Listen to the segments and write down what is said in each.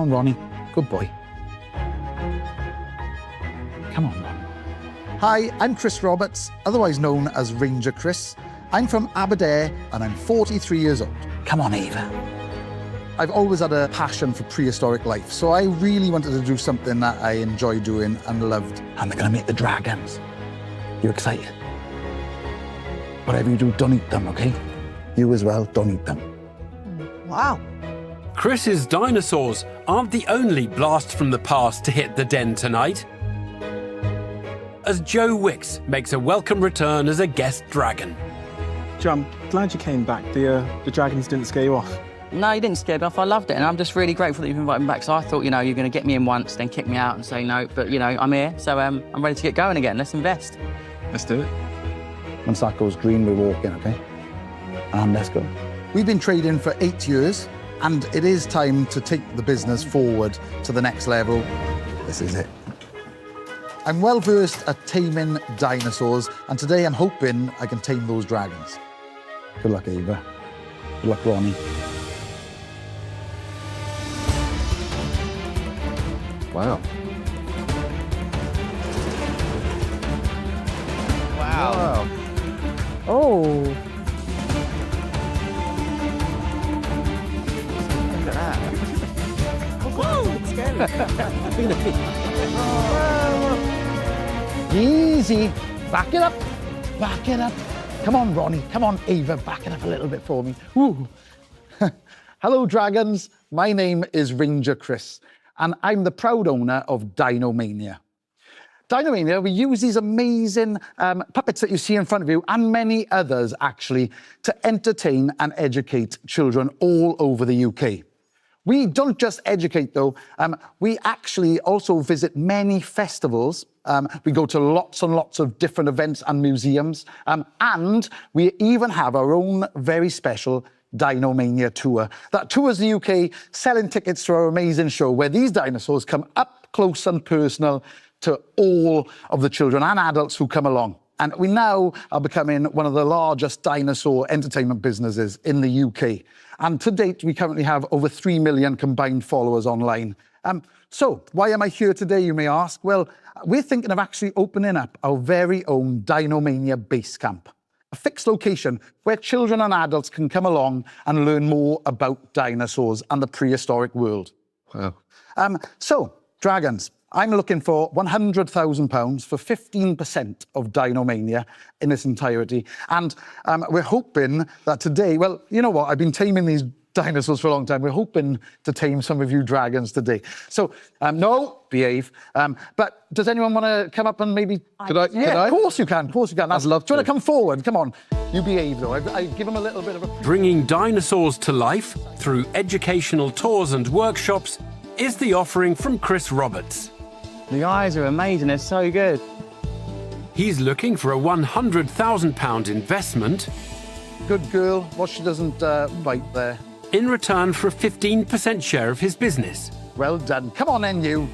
on, Ronnie. Good boy. Come on, Ronnie. Hi, I'm Chris Roberts, otherwise known as Ranger Chris. I'm from Aberdare and I'm 43 years old. Come on, Eva. I've always had a passion for prehistoric life, so I really wanted to do something that I enjoy doing and loved. And they're going to make the dragons. You excited? Whatever you do, don't eat them, okay? You as well, don't eat them. Wow. Chris's dinosaurs aren't the only blast from the past to hit the den tonight, as Joe Wicks makes a welcome return as a guest dragon. Joe, I'm glad you came back. The dragons didn't scare you off. No, you didn't scare me off. I loved it, and I'm just really grateful that you've invited me back. So I thought, you're going to get me in once, then kick me out and say no. But, I'm here, so I'm ready to get going again. Let's invest. Let's do it. Once that goes green, we walk in, okay? And let's go. We've been trading for 8 years, and it is time to take the business forward to the next level. This is it. I'm well versed at taming dinosaurs, and today I'm hoping I can tame those dragons. Good luck, Eva. Good luck, Ronnie. Wow. Wow. Oh. Look at that. Whoa, it's scary. Easy. Back it up. Back it up. Come on, Ronnie. Come on, Eva. Back it up a little bit for me. Woo. Hello, dragons. My name is Ranger Chris, and I'm the proud owner of Dinomania. Dinomania, we use these amazing puppets that you see in front of you, and many others, actually, to entertain and educate children all over the UK. We don't just educate, though. We actually also visit many festivals. We go to lots and lots of different events and museums. And we even have our own very special Dinomania tour that tours the UK, selling tickets to our amazing show where these dinosaurs come up close and personal to all of the children and adults who come along. And we now are becoming one of the largest dinosaur entertainment businesses in the UK. And to date, we currently have over 3 million combined followers online. So why am I here today, you may ask? Well, we're thinking of actually opening up our very own Dinomania base camp, a fixed location where children and adults can come along and learn more about dinosaurs and the prehistoric world. Wow. So, dragons, I'm looking for £100,000 for 15% of Dinomania in its entirety. And we're hoping that today, well, you know what? I've been taming these dinosaurs for a long time. We're hoping to tame some of you dragons today. So, no, behave. But does anyone want to come up and maybe... Could I? Of course you can. Of course you can. I'd love Do you want to. to come forward? Come on. You behave, though. I give them a little bit of a... Bringing dinosaurs to life through educational tours and workshops is the offering from Chris Roberts. The eyes are amazing. They're so good. He's looking for a £100,000 investment Good girl. What she doesn't bite there. in return for a 15% share of his business. Well done. Come on then, you.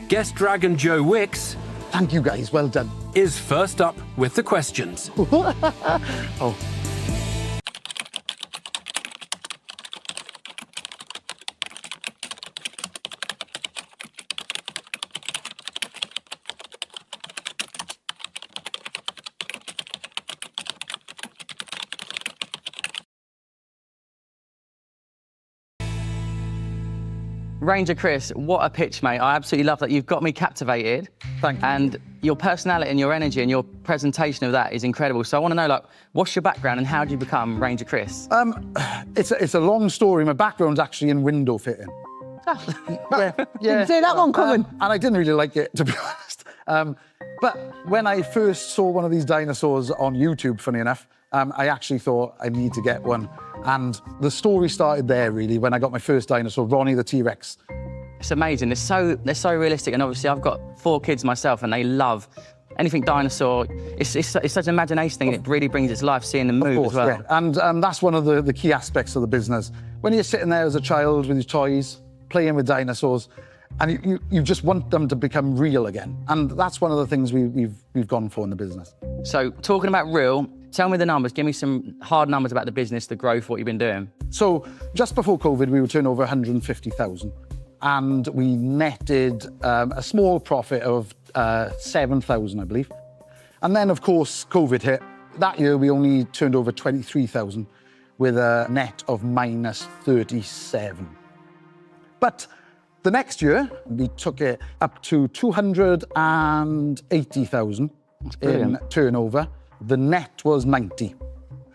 Guest dragon Joe Wicks Thank you, guys. Well done. is first up with the questions. Oh. Ranger Chris, what a pitch, mate. I absolutely love that. You've got me captivated. Thank you. And your personality and your energy and your presentation of that is incredible. So I want to know, what's your background and how did you become Ranger Chris? It's a long story. My background's actually in window fitting. Didn't see that one coming. And I didn't really like it, to be honest. But when I first saw one of these dinosaurs on YouTube, funny enough, I actually thought I need to get one. And the story started there, really, when I got my first dinosaur, Ronnie the T-Rex. It's amazing. They're so realistic. And obviously I've got 4 kids myself and they love anything dinosaur. It's such an imagination thing. It really brings its life, seeing them move as well. Yeah. And that's one of the key aspects of the business. When you're sitting there as a child with your toys, playing with dinosaurs, and you just want them to become real again. And that's one of the things we've gone for in the business. So talking about real, tell me the numbers. Give me some hard numbers about the business, the growth, what you've been doing. So just before COVID, we were turning over 150,000. and we netted a small profit of 7,000, I believe. And then, of course, COVID hit. That year, we only turned over 23,000 with a net of minus 37. But the next year, we took it up to 280,000 in turnover. The net was 90.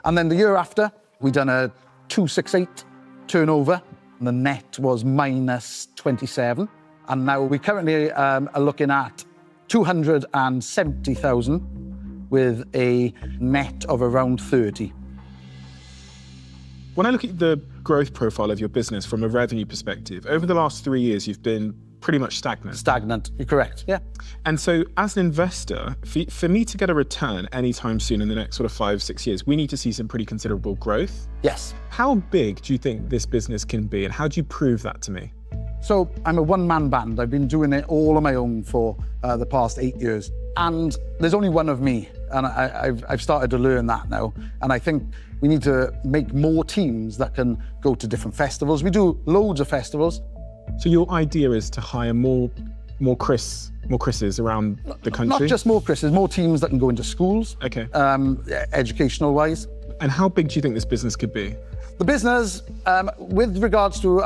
And then the year after, we done a 268 turnover, and the net was minus 27. And now we currently are looking at 270,000 with a net of around 30. When I look at the growth profile of your business from a revenue perspective, over the last 3 years, you've been pretty much stagnant. Stagnant, you're correct, yeah. And so as an investor, for me to get a return anytime soon in the next sort of 5-6 years, we need to see some pretty considerable growth. Yes. How big do you think this business can be, and how do you prove that to me? So I'm a one-man band. I've been doing it all on my own for the past 8 years. And there's only one of me, and I've started to learn that now. And I think we need to make more teams that can go to different festivals. We do loads of festivals. So your idea is to hire more Chris's around the country? Not just more Chris's, more teams that can go into schools, Okay. Educational-wise. And how big do you think this business could be? The business, with regards to,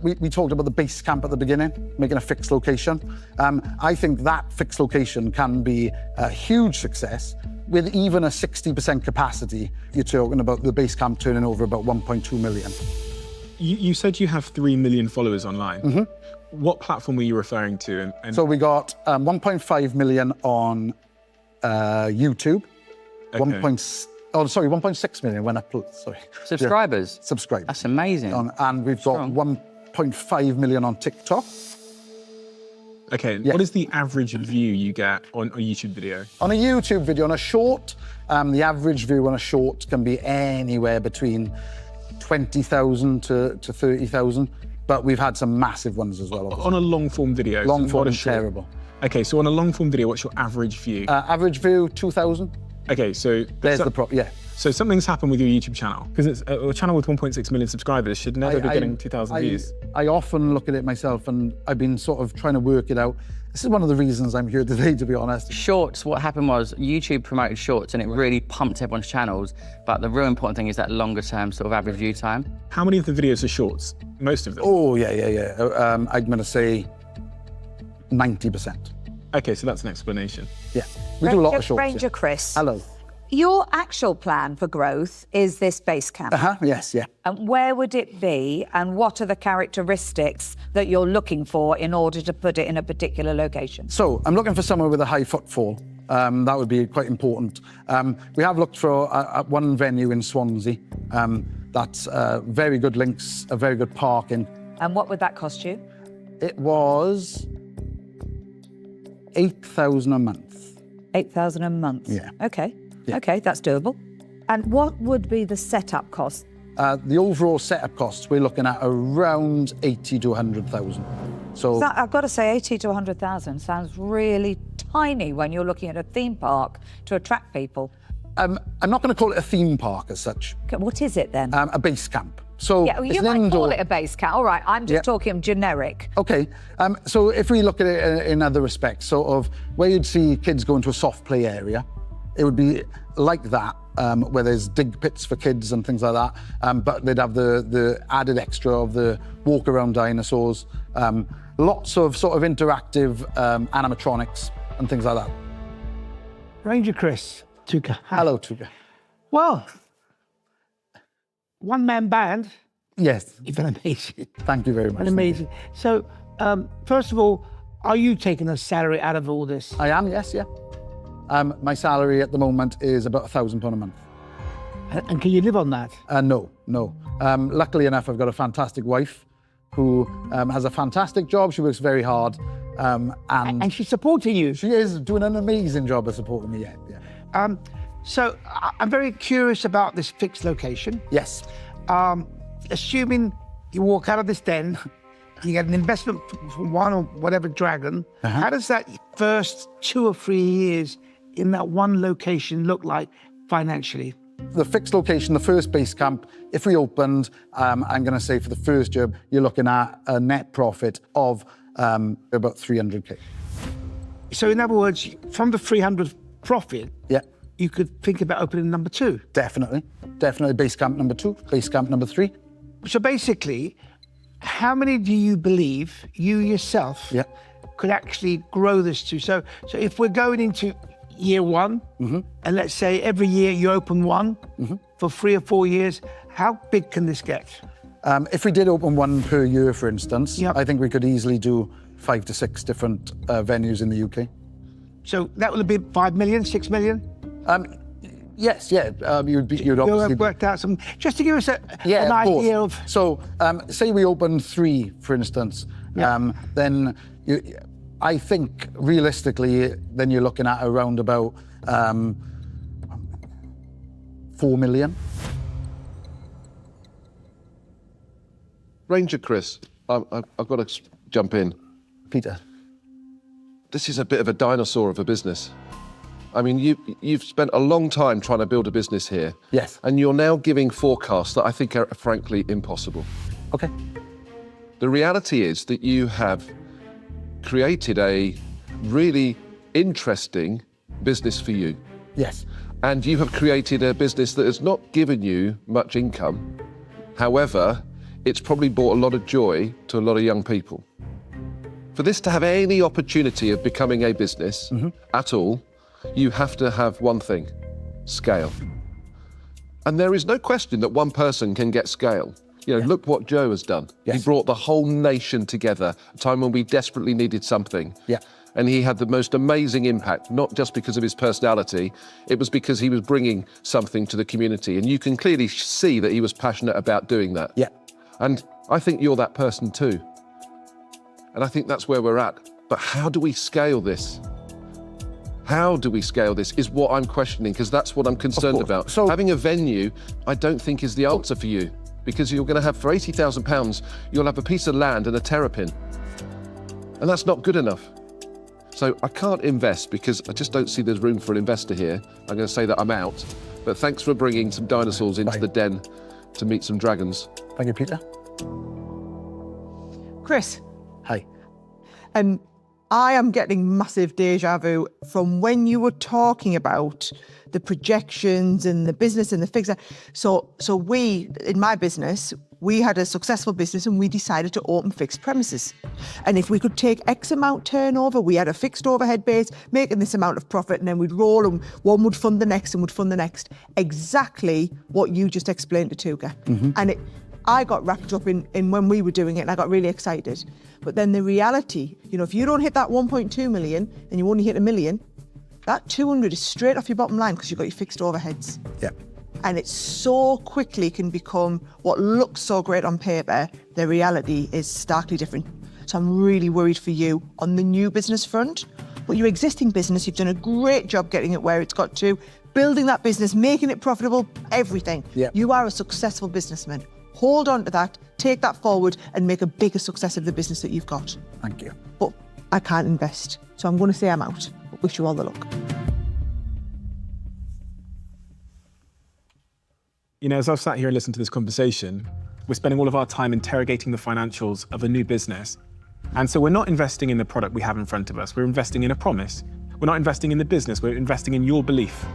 we talked about the base camp at the beginning, making a fixed location. I think that fixed location can be a huge success. With even a 60% capacity, you're talking about the base camp turning over about 1.2 million. You said you have 3 million followers online. Mm-hmm. What platform were you referring to? And So we got 1.5 million on YouTube. Okay. 1.6 million when I sorry. Subscribers? Yeah, subscribers. That's amazing. And we've got 1.5 million on TikTok. Okay, Yeah. What is the average view you get on a YouTube video? On a YouTube video, on a short, the average view on a short can be anywhere between 20,000 to 30,000, but we've had some massive ones as well. Obviously. On a long form video? Long so form not a is short. terrible. Okay, so on a long form video, what's your average view? Average view, 2,000. Okay, so There's the problem, yeah. So something's happened with your YouTube channel, because it's a channel with 1.6 million subscribers should never be getting 2,000 views. I often look at it myself, and I've been sort of trying to work it out. This is one of the reasons I'm here today, to be honest. Shorts, what happened was YouTube promoted shorts and it really pumped everyone's channels. But the real important thing is that longer term sort of average view time. How many of the videos are shorts? Most of them? Oh, yeah. I'm going to say 90%. Okay, so that's an explanation. Yeah, we do a lot of shorts. Ranger yeah. Chris. Hello. Your actual plan for growth is this base camp. Yes, yeah. And where would it be, and what are the characteristics that you're looking for in order to put it in a particular location? So I'm looking for somewhere with a high footfall. That would be quite important. We have looked for one venue in Swansea. That's very good links, a very good parking. And what would that cost you? It was 8,000 a month. 8,000 a month? Yeah. Okay. Yeah. Okay, that's doable. And what would be the setup cost? The overall setup costs, we're looking at around 80 to 100,000. So I've got to say 80 to 100,000 sounds really tiny when you're looking at a theme park to attract people. I'm not going to call it a theme park as such. Okay, what is it then? A base camp. So yeah, well, it's you an might indoor. call it a base camp. All right, I'm just Yeah. talking generic. Okay, so if we look at it in other respects, sort of where you'd see kids go into a soft play area, it would be like that, where there's dig pits for kids and things like that, but they'd have the added extra of the walk around dinosaurs, lots of sort of interactive animatronics and things like that. Ranger Chris, Tuka. Hi. Hello, Tuka. Well, one-man band, Yes, you've been amazing. thank you very much. Been amazing. So, first of all, are you taking a salary out of all this? I am, yes, yeah. My salary at the moment is about £1,000 a month. And can you live on that? No. Luckily enough, I've got a fantastic wife who has a fantastic job. She works very hard, And she's supporting you. she is doing an amazing job of supporting me. Yeah. So I'm very curious about this fixed location. Yes. Assuming you walk out of this den, you get an investment from one or whatever dragon, how does that first 2 or 3 years in that one location look like financially? The fixed location, the first base camp, if we opened, I'm going to say for the first year, you're looking at a net profit of about 300k. So in other words, from the 300 profit, Yeah, you could think about opening number 2. definitely. Definitely base camp number 2, base camp number 3. So basically, how many do you believe you yourself Yeah. could actually grow this to? So if we're going into year 1, and let's say every year you open one for 3 or 4 years, how big can this get? If we did open one per year, for instance, Yep. I think we could easily do 5 to 6 different venues in the UK. So that would be 5 million, 6 million? Yes, yeah, you'd You'll obviously... have worked out some, just to give us an of course. idea of... So, say we opened 3, for instance, Yeah. then I think realistically, then you're looking at around about 4 million. Ranger Chris, I've got to jump in. Peter. This is a bit of a dinosaur of a business. I mean, you've spent a long time trying to build a business here. Yes. And you're now giving forecasts that I think are frankly impossible. Okay. The reality is that you have created a really interesting business for you. Yes. And you have created a business that has not given you much income. However, it's probably brought a lot of joy to a lot of young people. For this to have any opportunity of becoming a business at all, you have to have one thing, scale. And there is no question that one person can get scale. You know, look what Joe has done. Yes. He brought the whole nation together, a time when we desperately needed something. Yeah. And he had the most amazing impact, not just because of his personality, it was because he was bringing something to the community. And you can clearly see that he was passionate about doing that. Yeah. And I think you're that person too. And I think that's where we're at. But how do we scale this? How do we scale this is what I'm questioning, because that's what I'm concerned course. about. So- Having a venue, I don't think is the answer for you, because you're going to have, for £80,000, you'll have a piece of land and a terrapin. And that's not good enough. So I can't invest because I just don't see there's room for an investor here. I'm going to say that I'm out. But thanks for bringing some dinosaurs into Bye. the den to meet some dragons. Thank you, Peter. Chris, Hi. I am getting massive deja vu from when you were talking about the projections and the business and the figures. So we, in my business, we had a successful business and we decided to open fixed premises. And if we could take X amount turnover, we had a fixed overhead base, making this amount of profit, and then we'd roll and one would fund the next and would fund the next. Exactly what you just explained to Tuga. And I got wrapped up in when we were doing it and I got really excited. But then the reality, you know, if you don't hit that 1.2 million and you only hit $1 million, that 200 is straight off your bottom line because you've got your fixed overheads. Yeah. And it so quickly can become what looks so great on paper. The reality is starkly different. So I'm really worried for you on the new business front. But your existing business, you've done a great job getting it where it's got to, building that business, making it profitable, everything. Yeah. You are a successful businessman. Hold on to that, take that forward and make a bigger success of the business that you've got. Thank you. But I can't invest. So I'm going to say I'm out. But wish you all the luck. You know, as I've sat here and listened to this conversation, we're spending all of our time interrogating the financials of a new business. And so we're not investing in the product we have in front of us. We're investing in a promise. We're not investing in the business. We're investing in your belief.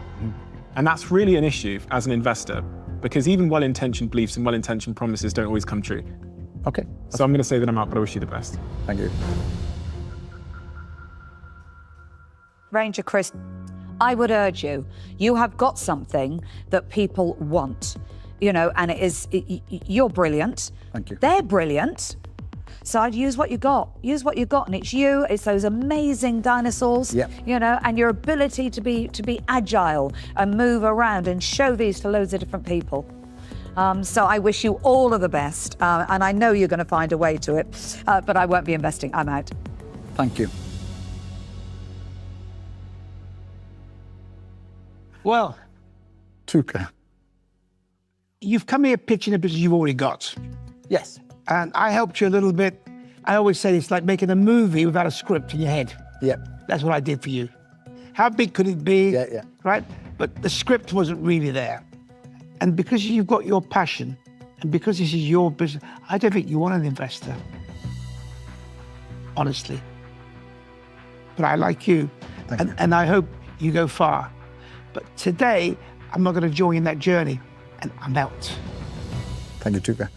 And that's really an issue as an investor, because even well-intentioned beliefs and well-intentioned promises don't always come true. Okay. So I'm going to say that I'm out, but I wish you the best. Thank you. Ranger Chris, I would urge you, you have got something that people want, you know, and you're brilliant. Thank you. They're brilliant. So I'd use what you got. Use what you got, and it's you. It's those amazing dinosaurs. Yep. You know, and your ability to be agile and move around and show these to loads of different people. So I wish you all of the best, and I know you're going to find a way to it. But I won't be investing. I'm out. Thank you. Well, Tuka. you've come here pitching a business you've already got. Yes. And I helped you a little bit. I always say it's like making a movie without a script in your head. Yeah. That's what I did for you. How big could it be? Yeah. Right? But the script wasn't really there. And because you've got your passion, and because this is your business, I don't think you want an investor. Honestly. But I like you. And I hope you go far. But today, I'm not going to join in that journey. And I'm out. Thank you, Tuka.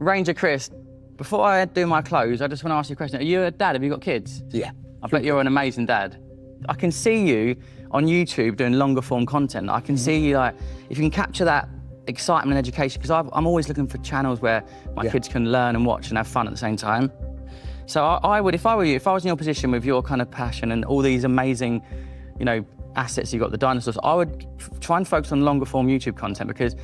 Ranger Chris, before I do my close, I just want to ask you a question. Are you a dad? Have you got kids? Yeah. I bet you're an amazing dad. I can see you on YouTube doing longer form content. I can see you, like, if you can capture that excitement and education, because I'm always looking for channels where my kids can learn and watch and have fun at the same time. So I would, if I were you, if I was in your position with your kind of passion and all these amazing, you know, assets you've got, the dinosaurs, I would try and focus on longer form YouTube content, because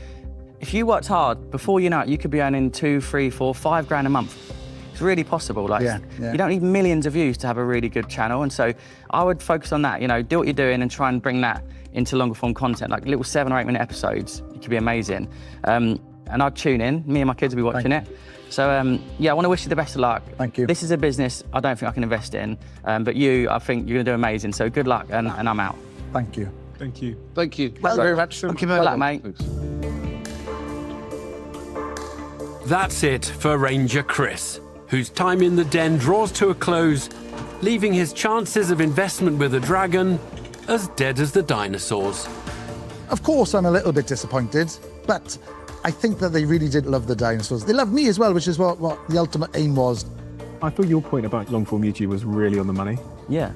if you worked hard, before you know it, you could be earning 2, 3, 4, 5 grand a month. It's really possible. Like, you don't need millions of views to have a really good channel. And so I would focus on that, you know, do what you're doing and try and bring that into longer form content, like little 7 or 8 minute episodes. It could be amazing. And I'd tune in, me and my kids will be watching it. So yeah, I want to wish you the best of luck. Thank you. This is a business I don't think I can invest in, but I think you're gonna do amazing. So good luck, and I'm out. Thank you. Thank you. Thank you. Thank you very much. Thank you Good very luck, much. mate. That's it for Ranger Chris, whose time in the den draws to a close, leaving his chances of investment with a dragon as dead as the dinosaurs. Of course, I'm a little bit disappointed, but I think that they really did love the dinosaurs. They loved me as well, which is what the ultimate aim was. I thought your point about long form YouTube was really on the money. Yeah.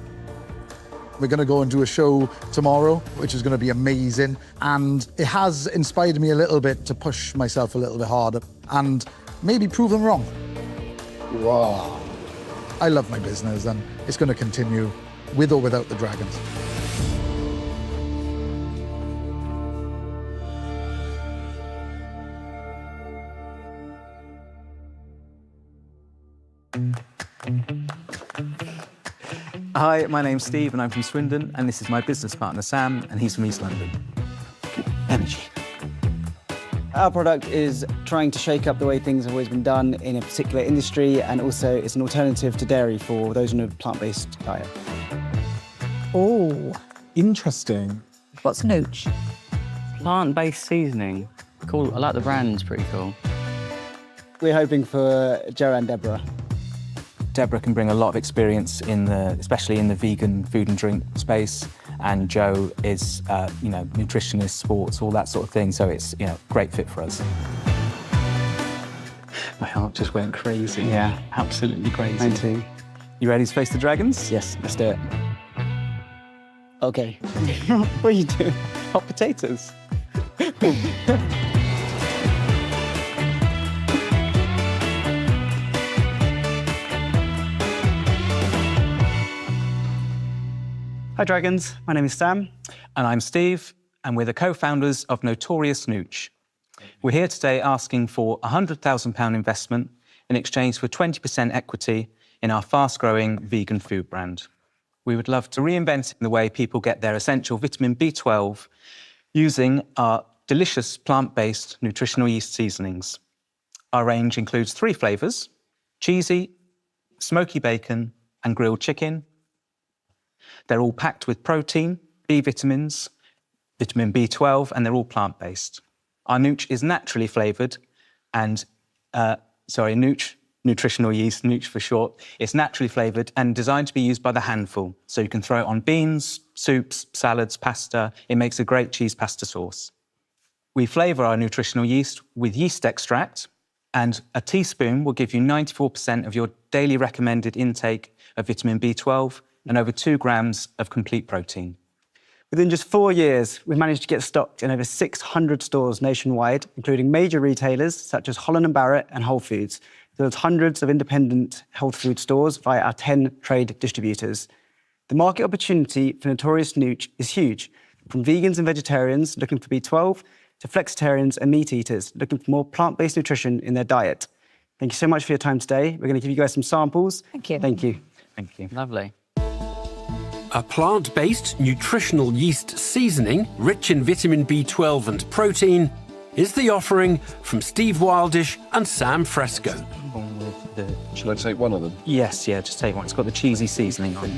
We're going to go and do a show tomorrow, which is going to be amazing. And it has inspired me a little bit to push myself a little bit harder and maybe prove them wrong. Wow. I love my business, and it's going to continue with or without the dragons. Hi, my name's Steve and I'm from Swindon, and this is my business partner Sam, and he's from East London. Energy. Our product is trying to shake up the way things have always been done in a particular industry, and also it's an alternative to dairy for those on a plant-based diet. Oh, Interesting. What's Nooch? Plant-based seasoning. Cool. I like the brand. It's pretty cool. We're hoping for Joe and Deborah. Deborah can bring a lot of experience especially in the vegan food and drink space, and Joe is, nutritionist, sports, all that sort of thing. So it's, great fit for us. My heart just went crazy. Yeah, absolutely crazy. Mine too. You ready to face the dragons? Yes, let's do it. Okay. What are you doing? Hot potatoes. Hi, Dragons. My name is Sam. And I'm Steve, and we're the co-founders of Notorious Nooch. We're here today asking for a £100,000 investment in exchange for 20% equity in our fast-growing vegan food brand. We would love to reinvent the way people get their essential vitamin B12 using our delicious plant-based nutritional yeast seasonings. Our range includes 3 flavours: cheesy, smoky bacon, and grilled chicken. They're all packed with protein, B vitamins, vitamin B12, and they're all plant-based. Our Nooch is naturally flavoured and, Nooch, nutritional yeast, Nooch for short. It's naturally flavoured and designed to be used by the handful. So you can throw it on beans, soups, salads, pasta. It makes a great cheese pasta sauce. We flavour our nutritional yeast with yeast extract, and a teaspoon will give you 94% of your daily recommended intake of vitamin B12 and over 2 grams of complete protein. Within just 4 years, we've managed to get stocked in over 600 stores nationwide, including major retailers such as Holland & Barrett and Whole Foods, as well as hundreds of independent health food stores via our 10 trade distributors. The market opportunity for Notorious Nooch is huge, from vegans and vegetarians looking for B12 to flexitarians and meat eaters looking for more plant-based nutrition in their diet. Thank you so much for your time today. We're going to give you guys some samples. Thank you. Thank you. Thank you. Lovely. A plant-based nutritional yeast seasoning, rich in vitamin B12 and protein, is the offering from Steve Wildish and Sam Fresco. Shall I take one of them? Yes, just take one. It's got the cheesy seasoning on.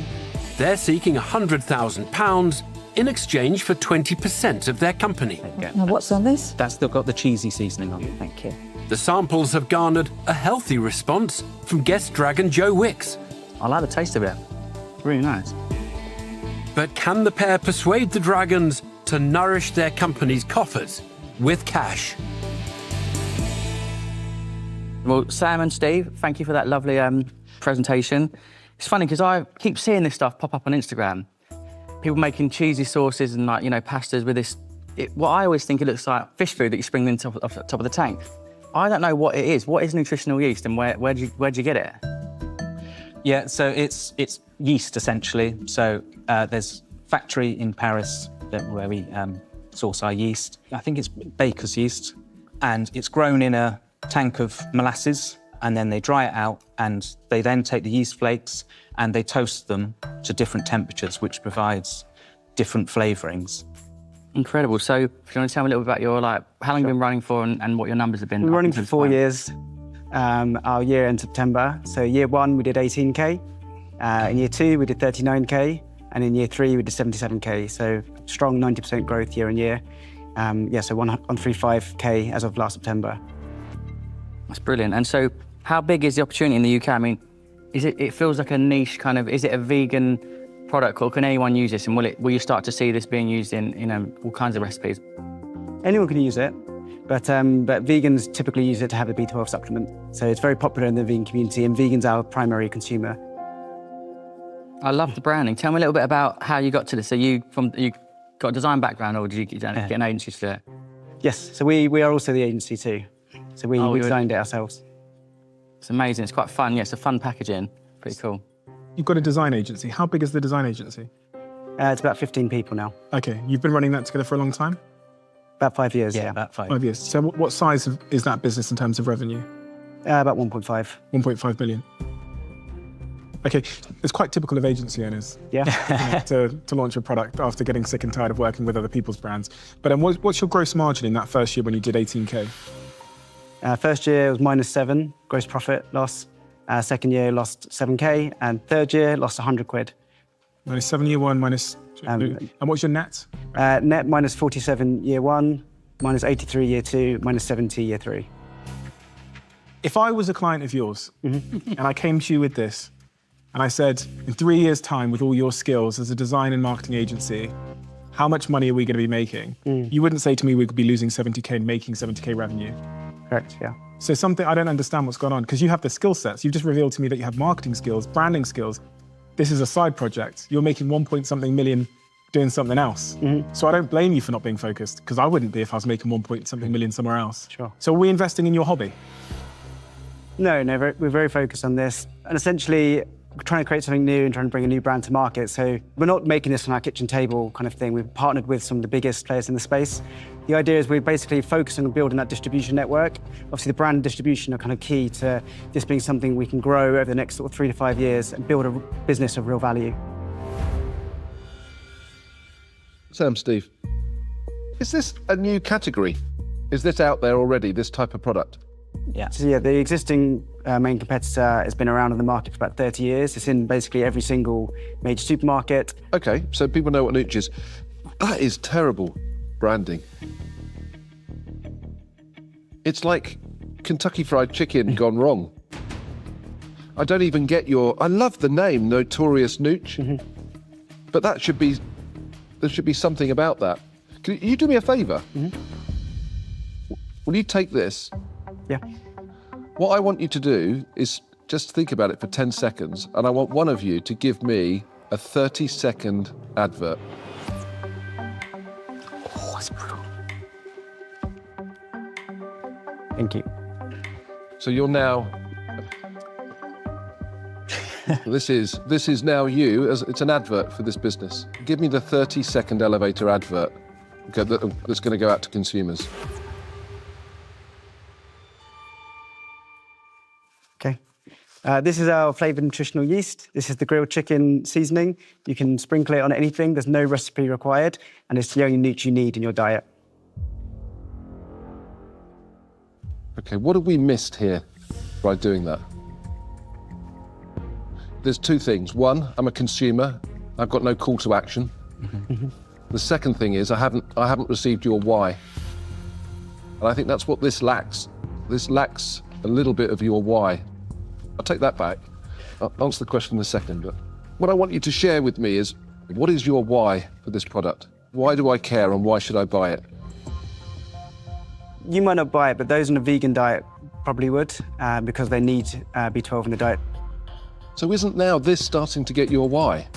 They're seeking £100,000 in exchange for 20% of their company. Now, what's on this? That's still got the cheesy seasoning on. Thank you. The samples have garnered a healthy response from guest dragon Joe Wicks. I like the taste of it. Really nice. But can the pair persuade the dragons to nourish their company's coffers with cash? Well, Sam and Steve, thank you for that lovely presentation. It's funny because I keep seeing this stuff pop up on Instagram. People making cheesy sauces and pastas with this. What I always think it looks like fish food that you spring in top of the tank. I don't know what it is. What is nutritional yeast and where'd you get it? Yeah, so it's yeast essentially. So there's a factory in Paris where we source our yeast. I think it's baker's yeast, and it's grown in a tank of molasses, and then they dry it out, and they then take the yeast flakes and they toast them to different temperatures, which provides different flavourings. Incredible. So, if you want to tell me a little bit about your how long you've been running for and what your numbers have been? We're running for 4 years. Our year in September. So year 1 we did 18k. In year 2 we did 39k, and in year 3 we did 77k. So strong 90% growth year on year. So 135k as of last September. That's brilliant. And so, how big is the opportunity in the UK? I mean, it feels like a niche kind of. Is it a vegan product, or can anyone use this? And will you start to see this being used in all kinds of recipes? Anyone can use it, but vegans typically use it to have a B12 supplement. So it's very popular in the vegan community, and vegans are our primary consumer. I love the branding. Tell me a little bit about how you got to this. So you got a design background, or did you get an agency to do it? Yes, so we are also the agency too. So we designed it ourselves. It's amazing. It's quite fun. Yeah, it's a fun packaging. Pretty cool. You've got a design agency. How big is the design agency? It's about 15 people now. Okay, you've been running that together for a long time? About 5 years, Yeah, about 5. 5 years. So what size is that business in terms of revenue? About 1.5. 1.5 million. Okay, it's quite typical of agency owners. Yeah. to launch a product after getting sick and tired of working with other people's brands. But what's your gross margin in that first year when you did 18k? First year was -7 gross profit loss. Second year lost 7k, and third year lost 100 quid. -7 year 1, and what's your net? Net -47 year 1, -83 year 2, -70 year 3. If I was a client of yours and I came to you with this and I said, in 3 years' time, with all your skills as a design and marketing agency, how much money are we going to be making? You wouldn't say to me we could be losing 70k and making 70k revenue. Correct, yeah. So I don't understand what's going on, because you have the skill sets. You've just revealed to me that you have marketing skills, branding skills. This is a side project. You're making 1-point-something million doing something else. So I don't blame you for not being focused, because I wouldn't be if I was making 1-point-something million somewhere else. Sure. So are we investing in your hobby? No, we're very focused on this. And essentially, we're trying to create something new and trying to bring a new brand to market. So we're not making this on our kitchen table kind of thing. We've partnered with some of the biggest players in the space. The idea is we're basically focusing on building that distribution network. Obviously, the brand and distribution are kind of key to this being something we can grow over the next sort of 3 to 5 years and build a business of real value. Sam, Steve, is this a new category? Is this out there already, this type of product? Yeah. So yeah, the existing main competitor has been around in the market for about 30 years. It's in basically every single major supermarket. Okay, so people know what Nooch is. That is terrible branding. It's like Kentucky Fried Chicken gone wrong. I don't even get I love the name, Notorious Nooch, but there should be something about that. Can you do me a favour? Will you take this? Yeah. What I want you to do is just think about it for 10 seconds, and I want one of you to give me a 30-second advert. Oh, that's brutal. Thank you. So you're now... This is now you, it's an advert for this business. Give me the 30-second elevator advert that's going to go out to consumers. Okay. This is our flavoured nutritional yeast. This is the grilled chicken seasoning. You can sprinkle it on anything. There's no recipe required, and it's the only nutrient you need in your diet. Okay, what have we missed here by doing that? There's two things. One, I'm a consumer. I've got no call to action. The second thing is I haven't received your why. And I think that's what this lacks. This lacks a little bit of your why. I'll take that back. I'll answer the question in a second, but what I want you to share with me is, what is your why for this product? Why do I care and why should I buy it? You might not buy it, but those on a vegan diet probably would, because they need B12 in the diet. So isn't now this starting to get your why?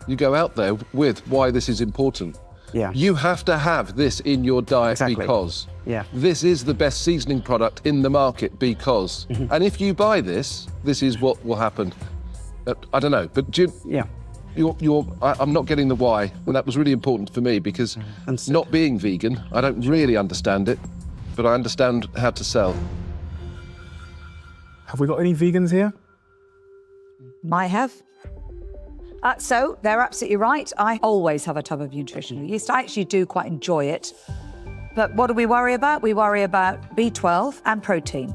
You go out there with why this is important. Yeah. You have to have this in your diet Exactly. because Yeah. this is the best seasoning product in the market because. And if you buy this, this is what will happen. I don't know, but Yeah. I'm not getting the why, and that was really important for me because not being vegan, I don't really understand it, but I understand how to sell. Have we got any vegans here? Might have. So they're absolutely right. I always have a tub of nutritional yeast. I actually do quite enjoy it. But what do we worry about? We worry about B12 and protein.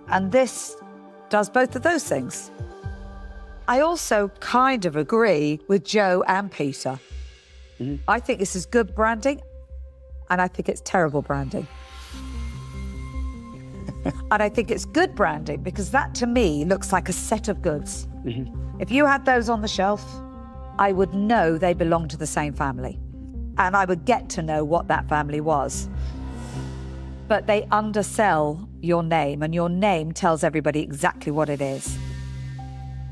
And this does both of those things. I also kind of agree with Joe and Peter. I think this is good branding, and I think it's terrible branding. And I think it's good branding because that to me looks like a set of goods. If you had those on the shelf, I would know they belong to the same family. And I would get to know what that family was. But they undersell your name, and your name tells everybody exactly what it is.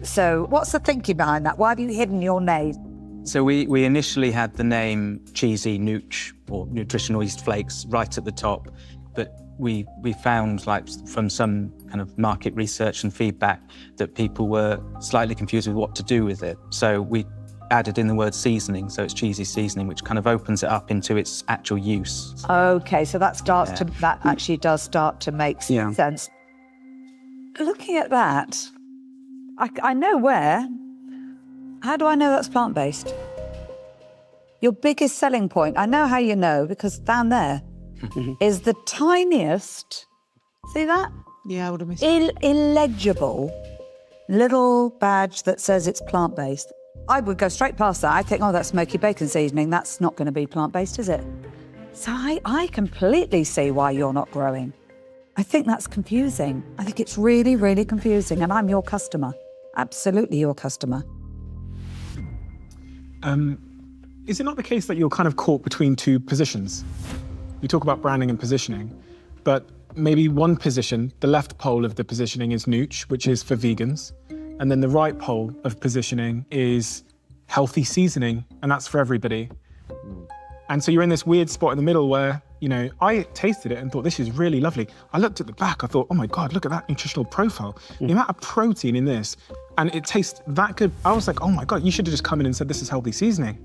So what's the thinking behind that? Why have you hidden your name? So we initially had the name Cheesy Nooch, or Nutritional Yeast Flakes, right at the top, but we found, like, from some kind of market research and feedback, that people were slightly confused with what to do with it. So we added in the word seasoning, so it's cheesy seasoning, which kind of opens it up into its actual use. Okay, so that actually does start to make sense. Looking at that, I know where. How do I know that's plant-based? Your biggest selling point, I know how you know, because down there is the tiniest, see that? Yeah, I would have missed it. Illegible little badge that says it's plant-based. I would go straight past that. I think, oh, that's smoky bacon seasoning. That's not going to be plant-based, is it? So I completely see why you're not growing. I think that's confusing. I think it's really, really confusing, and I'm your customer. Absolutely your customer. Is it not the case that you're kind of caught between two positions? We talk about branding and positioning, but maybe one position, the left pole of the positioning is Nooch, which is for vegans, and then the right pole of positioning is healthy seasoning, and that's for everybody. And so you're in this weird spot in the middle where, you know, I tasted it and thought, this is really lovely. I looked at the back, I thought, oh my God, look at that nutritional profile. The amount of protein in this, and it tastes that good. I was like, oh my God, you should have just come in and said, this is healthy seasoning.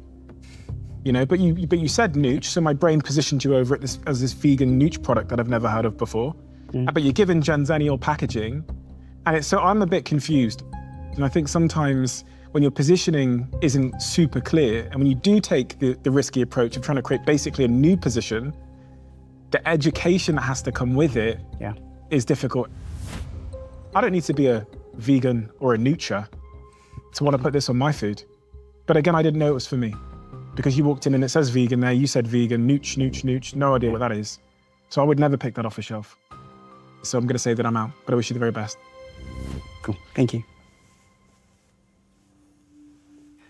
You know, but you said Nooch, so my brain positioned you over it as this vegan Nooch product that I've never heard of before. But you're given Janzennial packaging, and so I'm a bit confused. And I think sometimes when your positioning isn't super clear, and when you do take the risky approach of trying to create basically a new position, the education that has to come with it is difficult. I don't need to be a vegan or a Noocher to want to put this on my food. But again, I didn't know it was for me. Because you walked in and it says vegan there, you said vegan, Nooch, Nooch, Nooch, no idea what that is. So I would never pick that off a shelf. So I'm going to say that I'm out, but I wish you the very best. Cool, thank you.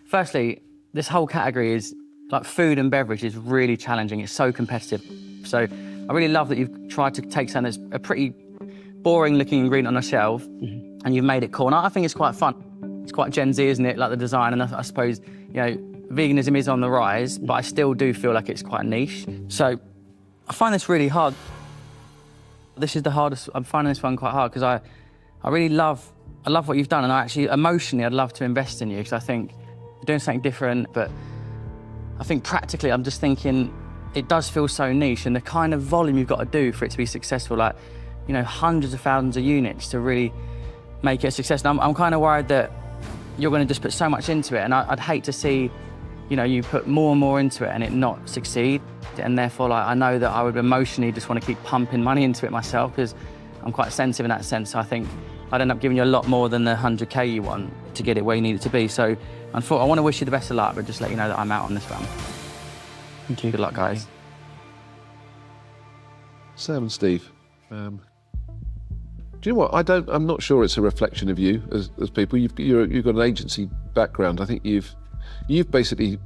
Firstly, this whole category is, like, food and beverage is really challenging. It's so competitive. So I really love that you've tried to take something that's a pretty boring looking ingredient on a shelf and you've made it cool. And I think it's quite fun. It's quite Gen Z, isn't it? Like the design, and I suppose, you know, veganism is on the rise, but I still do feel like it's quite niche. So I find this really hard. This is the hardest. I'm finding this one quite hard because I really love what you've done, and I actually emotionally I'd love to invest in you because I think you're doing something different. But I think practically I'm just thinking it does feel so niche, and the kind of volume you've got to do for it to be successful, like, you know, hundreds of thousands of units to really make it a success. And I'm kind of worried that you're going to just put so much into it, and I'd hate to see, you know, you put more and more into it and it not succeed. And therefore, like, I know that I would emotionally just want to keep pumping money into it myself because I'm quite sensitive in that sense. So I think I'd end up giving you a lot more than the 100K you want to get it where you need it to be. So I want to wish you the best of luck, but just let you know that I'm out on this one. Thank you. Good luck, guys. Sam and Steve, do you know what? I'm not sure it's a reflection of you as people. You've got an agency background. I think you've basically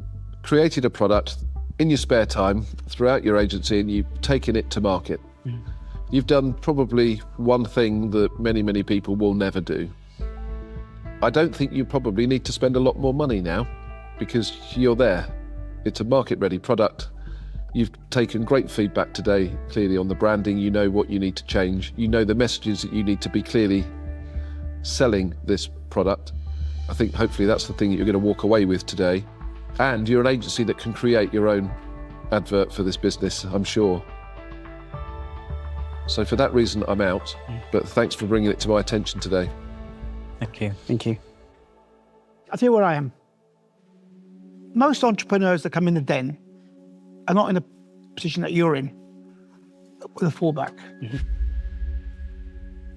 created a product in your spare time throughout your agency, and you've taken it to market. You've done probably one thing that many people will never do. I don't think you probably need to spend a lot more money now, because you're there. It's a market-ready product. You've taken great feedback today, clearly, on the branding. You know what you need to change. You know the messages that you need to be clearly selling this product. I think hopefully that's the thing that you're going to walk away with today. And you're an agency that can create your own advert for this business, I'm sure. So for that reason, I'm out. But thanks for bringing it to my attention today. Thank you. Thank you. I'll tell you where I am. Most entrepreneurs that come in the den are not in a position that you're in, with a fallback.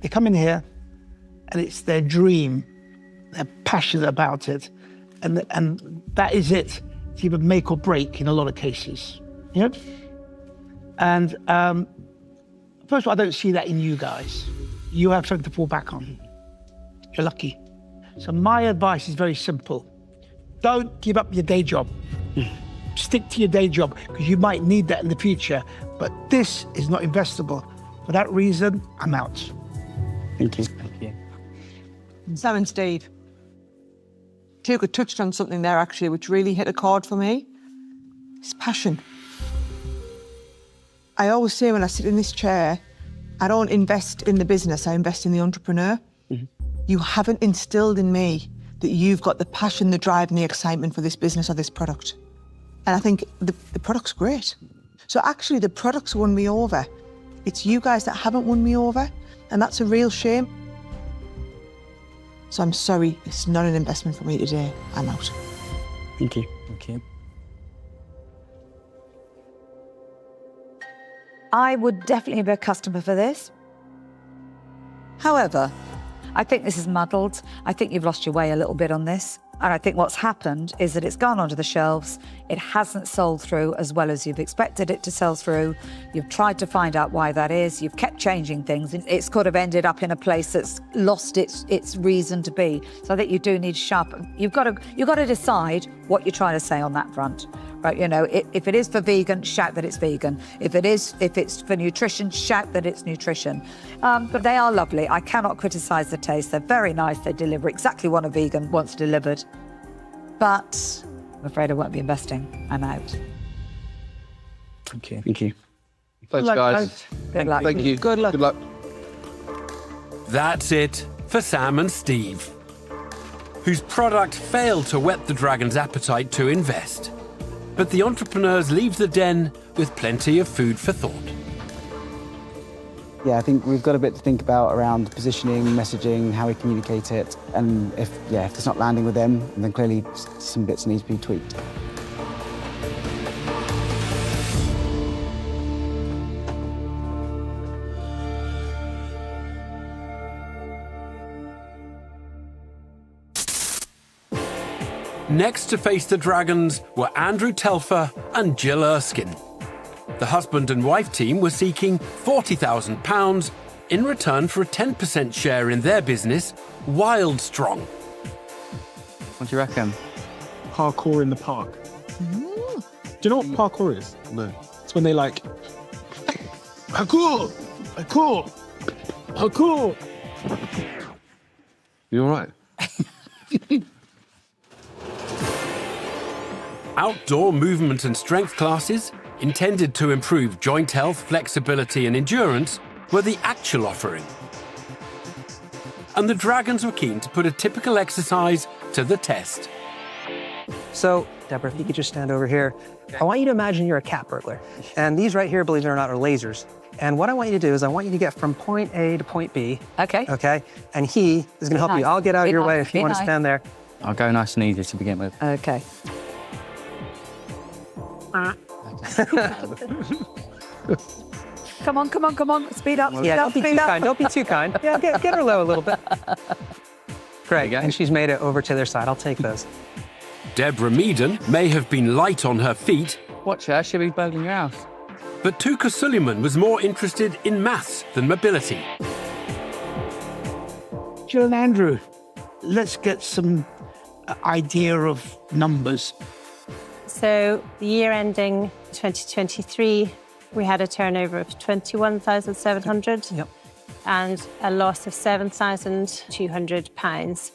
They come in here and it's their dream. They're passionate about it. And that is it. It's either make or break in a lot of cases. Yep. And first of all, I don't see that in you guys. You have something to fall back on. You're lucky. So my advice is very simple. Don't give up your day job. Stick to your day job, because you might need that in the future. But this is not investable. For that reason, I'm out. Thank you. Thank you. Sam and Steve. Tuka touched on something there actually, which really hit a chord for me. It's passion. I always say when I sit in this chair, I don't invest in the business, I invest in the entrepreneur. You haven't instilled in me that you've got the passion, the drive and the excitement for this business or this product. And I think the product's great. So actually the product's won me over. It's you guys that haven't won me over, and that's a real shame. So I'm sorry, it's not an investment for me today. I'm out. Thank you. Thank you. I would definitely be a customer for this. However, I think this is muddled. I think you've lost your way a little bit on this. And I think what's happened is that it's gone onto the shelves. It hasn't sold through as well as you've expected it to sell through. You've tried to find out why that is. You've kept changing things. It's kind of ended up in a place that's lost its reason to be. So I think you do need sharpen. You've got to decide what you're trying to say on that front. Right, you know, if it is for vegan, shout that it's vegan. If it's for nutrition, shout that it's nutrition. But they are lovely. I cannot criticise the taste. They're very nice. They deliver exactly what a vegan wants delivered. But I'm afraid I won't be investing. I'm out. Thank you. Thank you. Thanks, guys. Good luck. Thank you. Good luck. Good luck. That's it for Sam and Steve, whose product failed to whet the dragon's appetite to invest. But the entrepreneurs leave the den with plenty of food for thought. Yeah, I think we've got a bit to think about around positioning, messaging, how we communicate it. And if it's not landing with them, then clearly some bits need to be tweaked. Next to face the dragons were Andrew Telfer and Jill Erskine. The husband and wife team were seeking £40,000 in return for a 10% share in their business, Wild Strong. What do you reckon? Parkour in the park. Do you know what parkour is? No. It's when they like, parkour, parkour, parkour. You all right? Outdoor movement and strength classes, intended to improve joint health, flexibility and endurance, were the actual offering. And the dragons were keen to put a typical exercise to the test. So, Deborah, if you could just stand over here. I want you to imagine you're a cat burglar. And these right here, believe it or not, are lasers. And what I want you to do is I want you to get from point A to point B. Okay. Okay? And he is going to help you. I'll get out of your way if you want to stand there. I'll go nice and easy to begin with. Okay. Come on. Speed up. Yeah, don't be too kind. Don't be too kind. Yeah, get her low a little bit. Great. And she's made it over to their side. I'll take those. Deborah Meaden may have been light on her feet, Watch her, she'll be burgling your house. But Tuka Suleiman was more interested in maths than mobility. Jill and Andrew, let's get some idea of numbers. So the year ending 2023, we had a turnover of 21,700 and a loss of £7,200.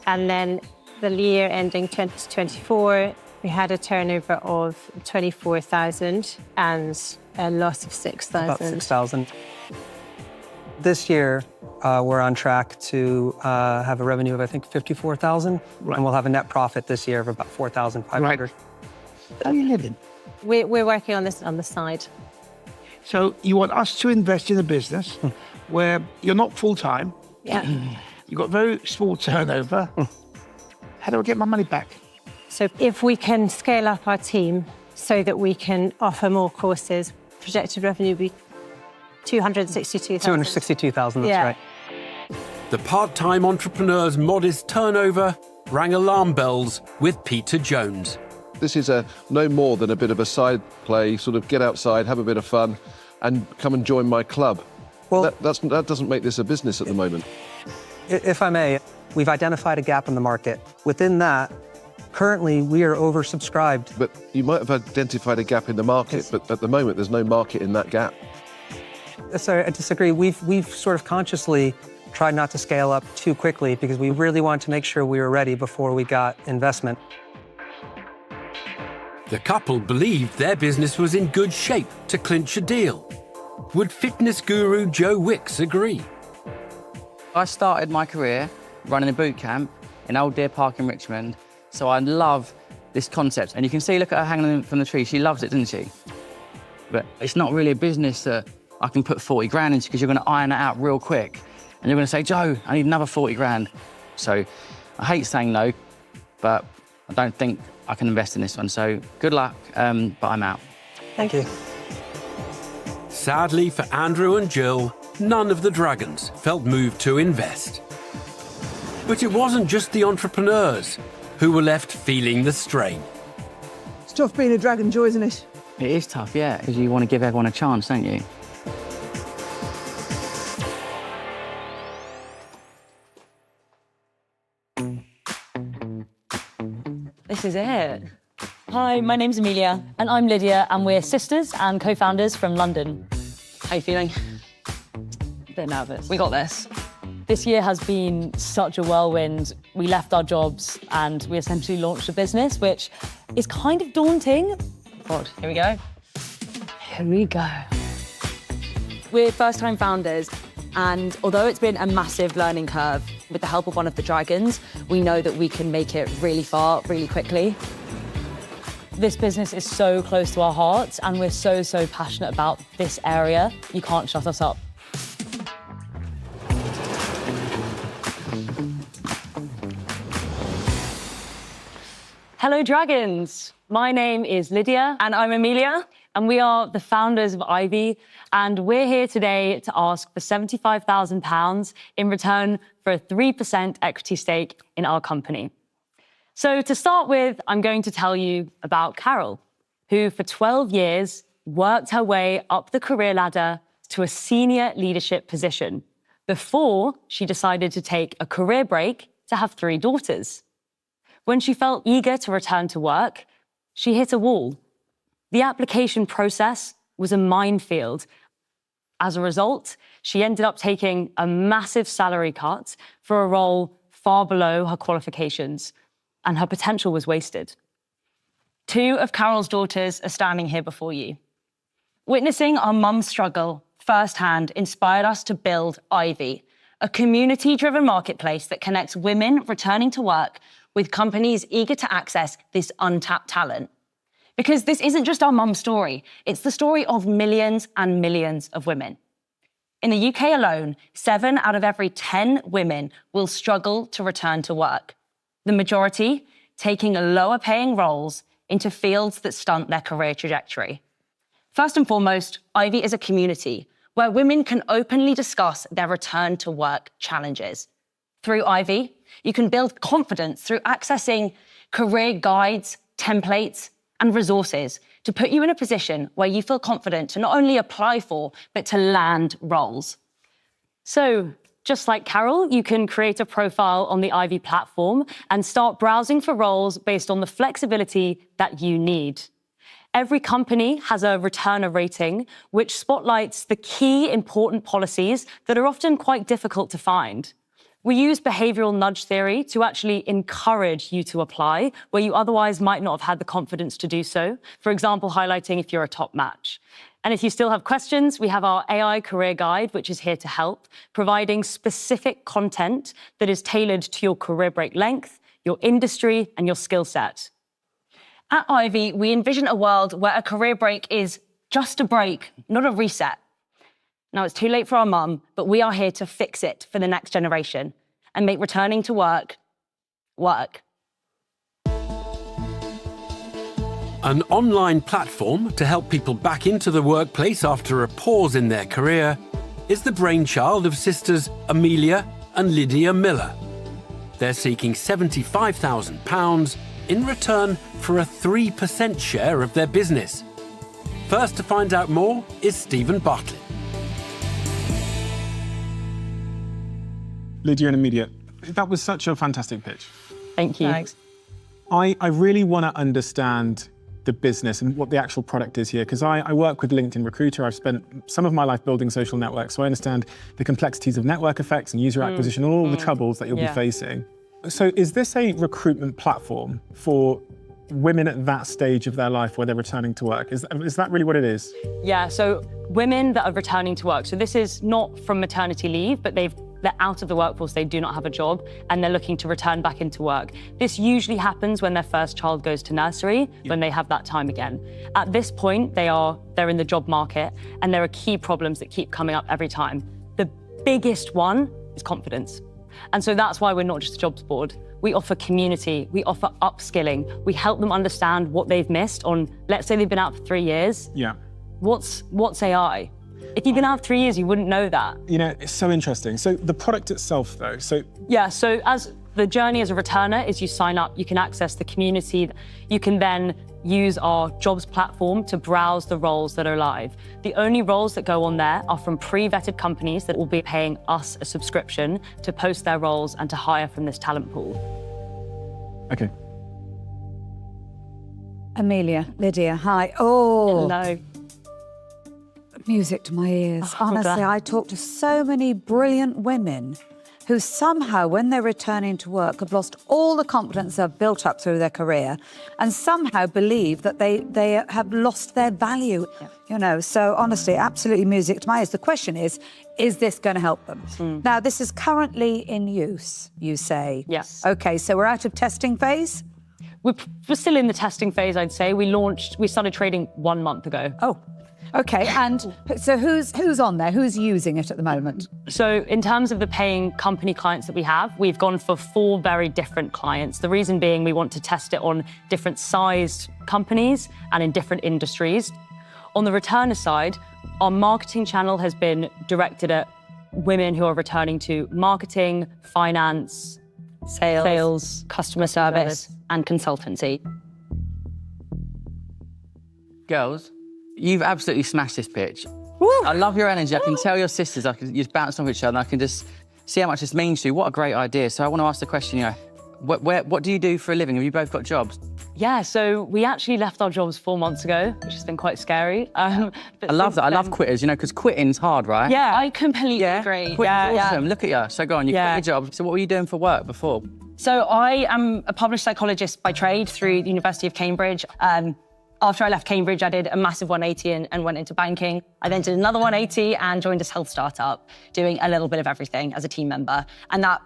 And then the year ending 2024, we had a turnover of 24,000 and a loss of 6,000. About 6,000. This year, we're on track to have a revenue of, I think, 54,000, and we'll have a net profit this year of about 4,500. How are you living? We're working on this on the side. So you want us to invest in a business where you're not full-time. Yeah. You've got very small turnover. How do I get my money back? So if we can scale up our team so that we can offer more courses, projected revenue will be 262,000. 262,000, that's Yeah. right. The part-time entrepreneur's modest turnover rang alarm bells with Peter Jones. This is no more than a bit of a side play, sort of get outside, have a bit of fun, and come and join my club. Well, that doesn't make this a business at the moment. If I may, we've identified a gap in the market. Within that, currently, we are oversubscribed. But you might have identified a gap in the market, but at the moment, there's no market in that gap. Sorry, I disagree. We've sort of consciously tried not to scale up too quickly because we really wanted to make sure we were ready before we got investment. The couple believed their business was in good shape to clinch a deal. Would fitness guru Joe Wicks agree? I started my career running a boot camp in Old Deer Park in Richmond, so I love this concept. And you can see, look at her hanging from the tree. She loves it, doesn't she? But it's not really a business that I can put 40 grand into because you're going to iron it out real quick. And you're going to say, Joe, I need another 40 grand. So I hate saying no, but I don't think I can invest in this one. So good luck, but I'm out. Thank you. Sadly for Andrew and Jill, none of the Dragons felt moved to invest. But it wasn't just the entrepreneurs who were left feeling the strain. It's tough being a dragon, Joe, isn't it? It is tough, yeah, because you want to give everyone a chance, don't you? This is it. Hi, my name's Amelia, and I'm Lydia, and we're sisters and co-founders from London. How you feeling? A bit nervous. We got this. This year has been such a whirlwind. We left our jobs and we essentially launched a business, which is kind of daunting. God, here we go. Here we go. We're first-time founders, and although it's been a massive learning curve, with the help of one of the Dragons, we know that we can make it really far, really quickly. This business is so close to our hearts, and we're so, so passionate about this area. You can't shut us up. Hello, Dragons. My name is Lydia. And I'm Amelia. And we are the founders of Ivy. And we're here today to ask for £75,000 in return for a 3% equity stake in our company. So to start with, I'm going to tell you about Carol, who for 12 years worked her way up the career ladder to a senior leadership position before she decided to take a career break to have 3 daughters. When she felt eager to return to work, she hit a wall. The application process was a minefield. As a result, she ended up taking a massive salary cut for a role far below her qualifications, and her potential was wasted. 2 of Carol's daughters are standing here before you. Witnessing our mum's struggle firsthand inspired us to build Ivy, a community-driven marketplace that connects women returning to work with companies eager to access this untapped talent. Because this isn't just our mum's story, it's the story of millions and millions of women. In the UK alone, 7 out of every 10 women will struggle to return to work, the majority taking lower-paying roles into fields that stunt their career trajectory. First and foremost, Ivy is a community where women can openly discuss their return to work challenges. Through Ivy, you can build confidence through accessing career guides, templates, and resources to put you in a position where you feel confident to not only apply for, but to land roles. So, just like Carol, you can create a profile on the Ivy platform and start browsing for roles based on the flexibility that you need. Every company has a returner rating, which spotlights the key important policies that are often quite difficult to find. We use behavioral nudge theory to actually encourage you to apply where you otherwise might not have had the confidence to do so. For example, highlighting if you're a top match. And if you still have questions, we have our AI career guide, which is here to help, providing specific content that is tailored to your career break length, your industry, and your skill set. At Ivy, we envision a world where a career break is just a break, not a reset. Now, it's too late for our mum, but we are here to fix it for the next generation and make returning to work, work. An online platform to help people back into the workplace after a pause in their career is the brainchild of sisters Amelia and Lydia Miller. They're seeking £75,000 in return for a 3% share of their business. First to find out more is Stephen Bartlett. Lydia and Amelia, that was such a fantastic pitch. Thank you. Thanks. I really want to understand the business and what the actual product is here, because I work with LinkedIn Recruiter. I've spent some of my life building social networks, so I understand the complexities of network effects and user acquisition, all the troubles that you'll be facing. So is this a recruitment platform for women at that stage of their life where they're returning to work? Is that really what it is? Yeah, so women that are returning to work. So this is not from maternity leave, but they're out of the workforce, they do not have a job, and they're looking to return back into work. This usually happens when their first child goes to nursery, when they have that time again. At this point, they're in the job market, and there are key problems that keep coming up every time. The biggest one is confidence. And so that's why we're not just a jobs board. We offer community, we offer upskilling, we help them understand what they've missed on, let's say they've been out for 3 years. Yeah. What's AI? If you've been out 3 years, you wouldn't know that. You know, it's so interesting. So the product itself, though, Yeah, so as the journey as a returner is you sign up, you can access the community. You can then use our jobs platform to browse the roles that are live. The only roles that go on there are from pre-vetted companies that will be paying us a subscription to post their roles and to hire from this talent pool. Okay. Amelia, Lydia, hi. Oh. Hello. Music to my ears. Oh, Honestly, God. I talk to so many brilliant women who somehow, when they're returning to work, have lost all the confidence they've built up through their career and somehow believe that they have lost their value, you know. So honestly, absolutely music to my ears. The question is this going to help them? Now, this is currently in use, you say? Yes. Okay, so we're out of testing phase? We're still in the testing phase, I'd say. We started trading 1 month ago. Oh. Okay, and so who's on there? Who's using it at the moment? So in terms of the paying company clients that we have, we've gone for 4 very different clients. The reason being we want to test it on different sized companies and in different industries. On the returner side, our marketing channel has been directed at women who are returning to marketing, finance, sales, customer service, and consultancy. Girls, you've absolutely smashed this pitch. I love your energy. I can tell your sisters, you just bounce off each other, and I can just see how much this means to you. What a great idea. So I want to ask the question, you know, what do you do for a living? Have you both got jobs? Yeah, so we actually left our jobs 4 months ago, which has been quite scary. I love that. I love quitters, you know, because quitting's hard, right? Yeah, I completely agree. Quitting's awesome. Look at you. So go on, you quit your job. So what were you doing for work before? So I am a published psychologist by trade through the University of Cambridge. After I left Cambridge, I did a massive 180 and went into banking. I then did another 180 and joined a health startup, doing a little bit of everything as a team member. And that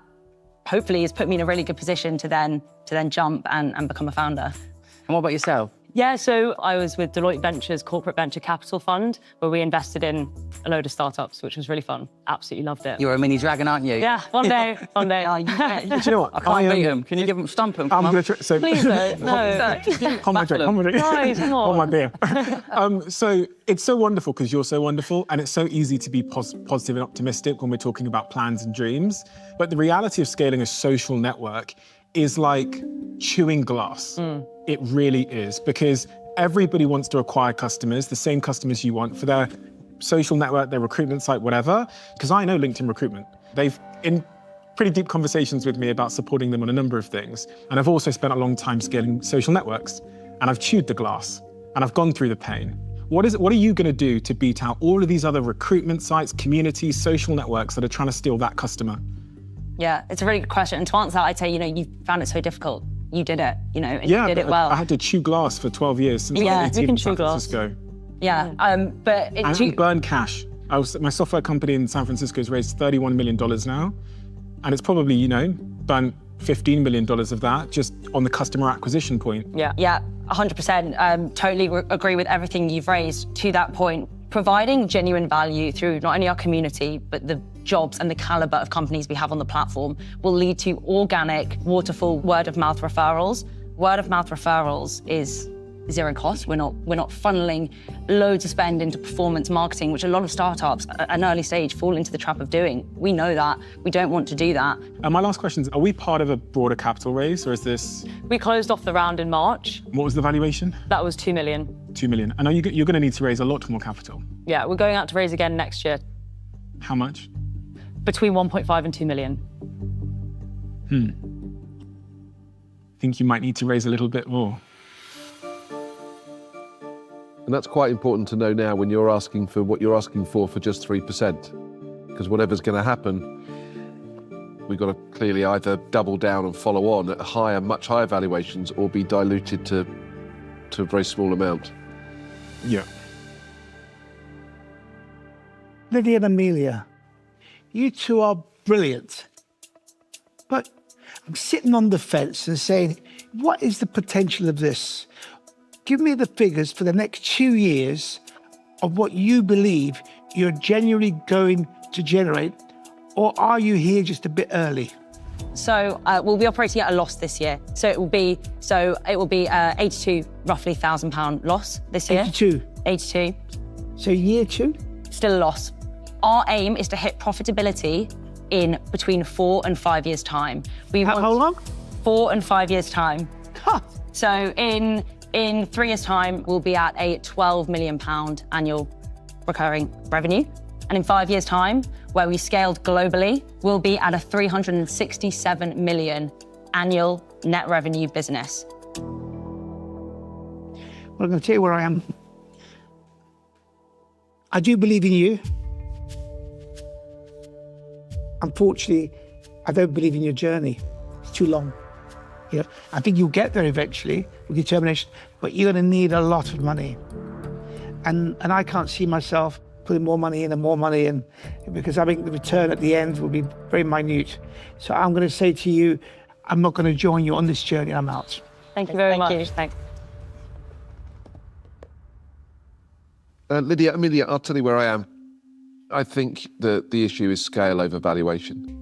hopefully has put me in a really good position to then jump and become a founder. And what about yourself? Yeah, so I was with Deloitte Ventures Corporate Venture Capital Fund, where we invested in a load of startups, which was really fun. Absolutely loved it. You're a mini dragon, aren't you? Yeah, one day, one day. Do you know what? I can't beat him. Can you give him stump him? I'm going to try. Please don't. No. Hold my drink. Guys, come on. Hold my beer. So it's so wonderful because you're so wonderful, and it's so easy to be positive and optimistic when we're talking about plans and dreams. But the reality of scaling a social network is like chewing glass. It really is, because everybody wants to acquire customers, the same customers you want for their social network, their recruitment site, whatever. Because I know LinkedIn Recruitment. They've in pretty deep conversations with me about supporting them on a number of things. And I've also spent a long time scaling social networks, and I've chewed the glass, and I've gone through the pain. What are you going to do to beat out all of these other recruitment sites, communities, social networks that are trying to steal that customer? Yeah, it's a really good question. And to answer that, I'd say, you found it so difficult. You did it, and you did it well. I had to chew glass for 12 years since Yeah, I was we 18 can in chew San glass. Francisco. Yeah, but And burn cash. My software company in San Francisco has raised $31 million now. And it's probably, burnt $15 million of that just on the customer acquisition point. Yeah, 100%. Totally agree with everything you've raised to that point. Providing genuine value through not only our community, but the jobs and the caliber of companies we have on the platform will lead to organic, waterfall, word-of-mouth referrals. Word-of-mouth referrals is zero cost. We're not funneling loads of spend into performance marketing, which a lot of startups at an early stage fall into the trap of doing. We know that. We don't want to do that. And my last question is, are we part of a broader capital raise, or is this... We closed off the round in March. What was the valuation? That was 2 million. 2 million. And you're going to need to raise a lot more capital. Yeah, we're going out to raise again next year. How much? Between 1.5 and 2 million. Think you might need to raise a little bit more. And that's quite important to know now when you're asking for what you're asking for just 3%. Because whatever's going to happen, we've got to clearly either double down and follow on at higher, much higher valuations, or be diluted to a very small amount. Yeah. Lydia and Amelia, you two are brilliant. But I'm sitting on the fence and saying, what is the potential of this? Give me the figures for the next 2 years of what you believe you're genuinely going to generate, or are you here just a bit early? So we'll be operating at a loss this year. So it will be 82 roughly £1,000 loss this year. 82. So year 2? Still a loss. Our aim is to hit profitability in between 4 and 5 years' time. How long? 4 and 5 years' time. So in 3 years' time, we'll be at a £12 million annual recurring revenue. And in 5 years' time, where we scaled globally, we'll be at a 367 million annual net revenue business. Well, I'm going to tell you where I am. I do believe in you. Unfortunately, I don't believe in your journey. It's too long. I think you'll get there eventually with determination, but you're going to need a lot of money. And I can't see myself putting more money in and more money in, because I think the return at the end will be very minute. So I'm going to say to you, I'm not going to join you on this journey. I'm out. Thank you very much. Thanks. Lydia, Amelia, I'll tell you where I am. I think that the issue is scale over valuation.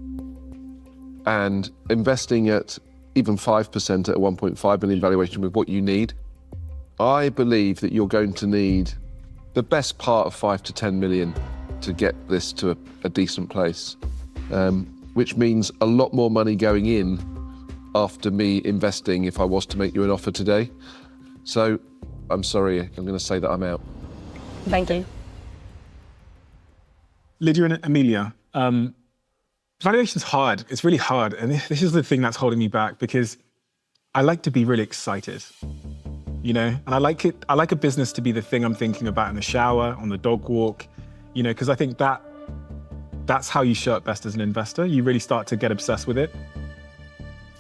And investing at even 5% at a 1.5 million valuation with what you need, I believe that you're going to need the best part of 5 to 10 million to get this to a decent place, which means a lot more money going in after me investing if I was to make you an offer today. So I'm sorry, I'm going to say that I'm out. Thank you. Lydia and Amelia, valuation's hard. It's really hard. And this is the thing that's holding me back, because I like to be really excited, and I like a business to be the thing I'm thinking about in the shower, on the dog walk, because I think that's how you show up best as an investor. You really start to get obsessed with it.